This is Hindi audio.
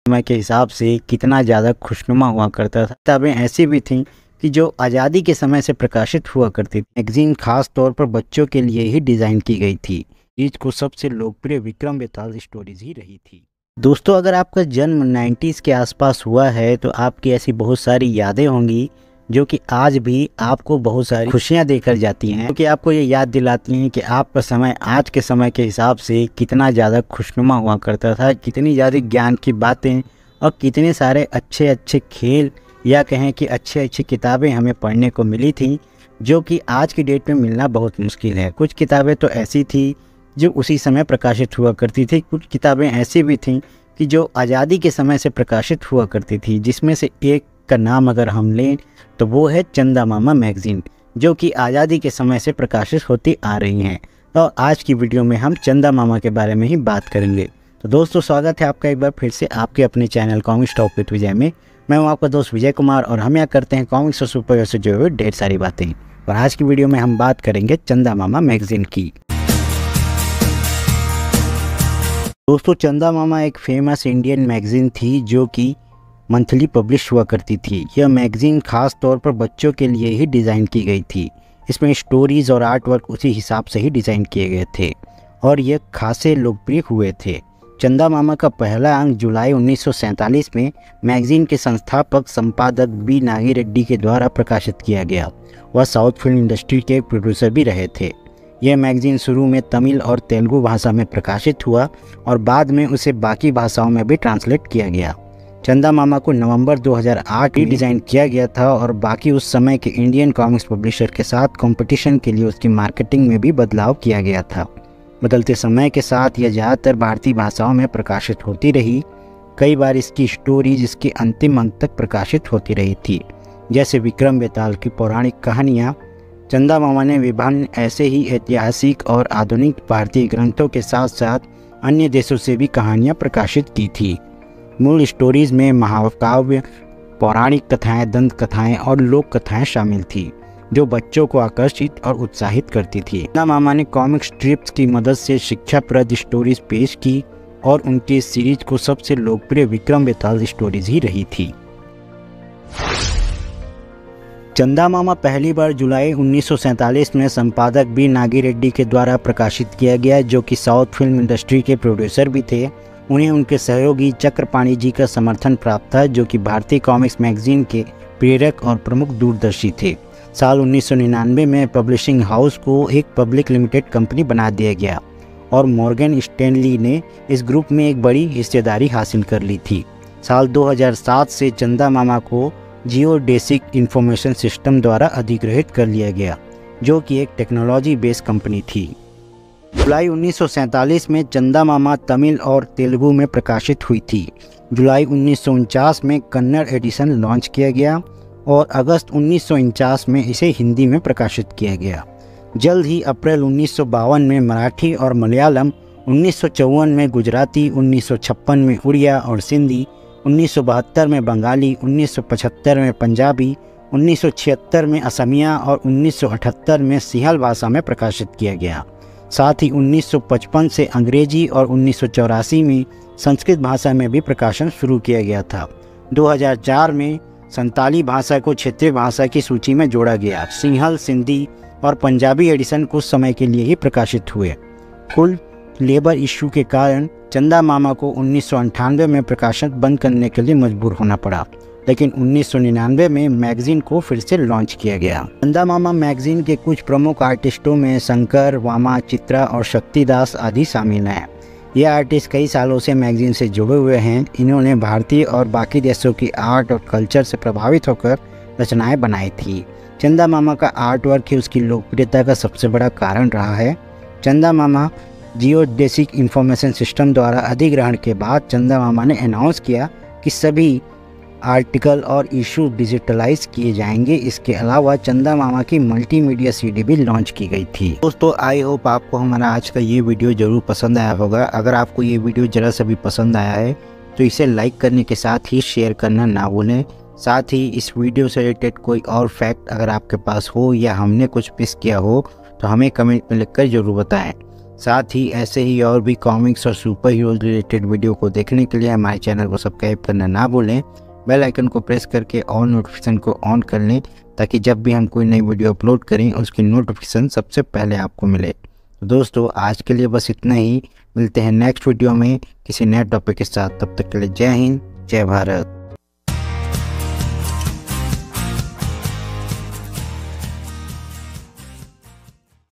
समय के हिसाब से कितना ज़्यादा खुशनुमा हुआ करता था। किताबें ऐसी भी थीं कि जो आज़ादी के समय से प्रकाशित हुआ करती थी। मैगजीन खास तौर पर बच्चों के लिए ही डिज़ाइन की गई थी। सीरीज को सबसे लोकप्रिय विक्रम बेताल स्टोरीज ही रही थी। दोस्तों, अगर आपका जन्म 90s के आसपास हुआ है तो आपकी ऐसी बहुत सारी यादें होंगी जो कि आज भी आपको बहुत सारी खुशियां देकर जाती हैं, क्योंकि आपको ये याद दिलाती हैं कि आपका समय आज के समय के हिसाब से कितना ज़्यादा खुशनुमा हुआ करता था, कितनी ज़्यादा ज्ञान की बातें और कितने सारे अच्छे अच्छे खेल या कहें कि अच्छी अच्छी किताबें हमें पढ़ने को मिली थी, जो कि आज की डेट में मिलना बहुत मुश्किल है। कुछ किताबें तो ऐसी थी जो उसी समय प्रकाशित हुआ करती थी, कुछ किताबें ऐसी भी थीं कि जो आज़ादी के समय से प्रकाशित हुआ करती थी, जिसमें से एक का नाम अगर हम लें तो वो है चंदा मामा मैगज़ीन, जो कि आज़ादी के समय से प्रकाशित होती आ रही हैं। तो आज की वीडियो में हम चंदा मामा के बारे में ही बात करेंगे। तो दोस्तों, स्वागत है आपका एक बार फिर से आपके अपने चैनल कॉमिक्स टॉक विद विजय में। मैं हूँ आपका दोस्त विजय कुमार और हम यहाँ करते हैं कॉमिक्स और सुपर हीरो से जुड़े हुए ढेर सारी बातें। और आज की वीडियो में हम बात करेंगे चंदा मामा मैगज़ीन की। दोस्तों, चंदा मामा एक फेमस इंडियन मैगज़ीन थी जो कि मंथली पब्लिश हुआ करती थी। यह मैगज़ीन खास तौर पर बच्चों के लिए ही डिज़ाइन की गई थी। इसमें स्टोरीज़ और आर्ट वर्क उसी हिसाब से ही डिज़ाइन किए गए थे और ये खासे लोकप्रिय हुए थे। चंदा मामा का पहला अंक जुलाई 1947 में मैगज़ीन के संस्थापक संपादक बी नागी रेड्डी के द्वारा प्रकाशित किया गया। वह साउथ फिल्म इंडस्ट्री के प्रोड्यूसर भी रहे थे। यह मैगज़ीन शुरू में तमिल और तेलुगु भाषा में प्रकाशित हुआ और बाद में उसे बाकी भाषाओं में भी ट्रांसलेट किया गया। चंदा मामा को नवंबर 2008 में डिज़ाइन किया गया था और बाकी उस समय के इंडियन कॉमिक्स पब्लिशर के साथ कंपटीशन के लिए उसकी मार्केटिंग में भी बदलाव किया गया था। बदलते समय के साथ यह ज़्यादातर भारतीय भाषाओं में प्रकाशित होती रही। कई बार इसकी स्टोरीज इसके अंतिम अंक तक प्रकाशित होती रही थी, जैसे विक्रम बेताल की पौराणिक कहानियाँ। चंदा मामा ने विभिन्न ऐसे ही ऐतिहासिक और आधुनिक भारतीय ग्रंथों के साथ साथ अन्य देशों से भी कहानियाँ प्रकाशित की थी। मूल स्टोरीज में महाकाव्य, पौराणिक कथाएं, दंत कथाएं और लोक कथाएं शामिल थी, जो बच्चों को आकर्षित और उत्साहित करती थी। चंदा मामा ने कॉमिक स्ट्रिप्स की मदद से शिक्षाप्रद स्टोरीज पेश की और उनकी इस सीरीज को सबसे लोकप्रिय विक्रम बेताल स्टोरीज ही रही थी। चंदा मामा पहली बार जुलाई 1947 में संपादक बी नागी रेड्डी के द्वारा प्रकाशित किया गया, जो कि साउथ फिल्म इंडस्ट्री के प्रोड्यूसर भी थे। उन्हें उनके सहयोगी चक्रपाणी जी का समर्थन प्राप्त था, जो कि भारतीय कॉमिक्स मैगज़ीन के प्रेरक और प्रमुख दूरदर्शी थे। साल 1999 में पब्लिशिंग हाउस को एक पब्लिक लिमिटेड कंपनी बना दिया गया और मॉर्गन स्टैनली ने इस ग्रुप में एक बड़ी हिस्सेदारी हासिल कर ली थी। साल 2007 से चंदा मामा को जियोडेसिक इंफॉर्मेशन सिस्टम द्वारा अधिग्रहित कर लिया गया, जो कि एक टेक्नोलॉजी बेस्ड कंपनी थी। जुलाई 1947 में चंदा मामा तमिल और तेलुगु में प्रकाशित हुई थी। जुलाई 1949 में कन्नड़ एडिशन लॉन्च किया गया और अगस्त 1949 में इसे हिंदी में प्रकाशित किया गया। जल्द ही अप्रैल 1952 में मराठी और मलयालम, 1954 में गुजराती, 1956 में उड़िया और सिंधी, 1972 में बंगाली, 1975 में पंजाबी, 1976 में असमिया और 1978 में सिंहल भाषा में प्रकाशित किया गया। साथ ही 1955 से अंग्रेजी और 1984 में संस्कृत भाषा में भी प्रकाशन शुरू किया गया था। 2004 में संताली भाषा को क्षेत्रीय भाषा की सूची में जोड़ा गया। सिंहल, सिंधी और पंजाबी एडिशन कुछ समय के लिए ही प्रकाशित हुए। कुल लेबर इश्यू के कारण चंदा मामा को 1998 में प्रकाशन बंद करने के लिए मजबूर होना पड़ा, लेकिन 1999 में मैगज़ीन को फिर से लॉन्च किया गया। चंदा मामा मैगज़ीन के कुछ प्रमुख आर्टिस्टों में शंकर, वामा, चित्रा और शक्तिदास आदि शामिल हैं। ये आर्टिस्ट कई सालों से मैगज़ीन से जुड़े हुए हैं। इन्होंने भारतीय और बाकी देशों की आर्ट और कल्चर से प्रभावित होकर रचनाएं बनाई थी। चंदा मामा का आर्ट वर्क ही उसकी लोकप्रियता का सबसे बड़ा कारण रहा है। चंदा मामा जियोडेसिक इंफॉर्मेशन सिस्टम द्वारा अधिग्रहण के बाद चंदा मामा ने अनाउंस किया कि सभी आर्टिकल और इशू डिजिटलाइज किए जाएंगे। इसके अलावा चंदा मामा की मल्टीमीडिया सीडी भी लॉन्च की गई थी। दोस्तों, आई होप आपको हमारा आज का ये वीडियो ज़रूर पसंद आया होगा। अगर आपको ये वीडियो ज़रा सा भी पसंद आया है तो इसे लाइक करने के साथ ही शेयर करना ना भूलें। साथ ही इस वीडियो से रिलेटेड कोई और फैक्ट अगर आपके पास हो या हमने कुछ मिस किया हो तो हमें कमेंट में लिखकर ज़रूर बताएं। साथ ही ऐसे ही और भी कॉमिक्स और सुपर हीरो रिलेटेड वीडियो को देखने के लिए हमारे चैनल को सब्सक्राइब करना ना भूलें। बेल आइकन को प्रेस करके ऑल नोटिफिकेशन को ऑन कर लें ताकि जब भी हम कोई नई वीडियो अपलोड करें उसकी नोटिफिकेशन सबसे पहले आपको मिले। तो दोस्तों आज के लिए बस इतना ही। मिलते हैं नेक्स्ट वीडियो में किसी नए टॉपिक के साथ। तब तक के लिए जय हिंद, जय भारत।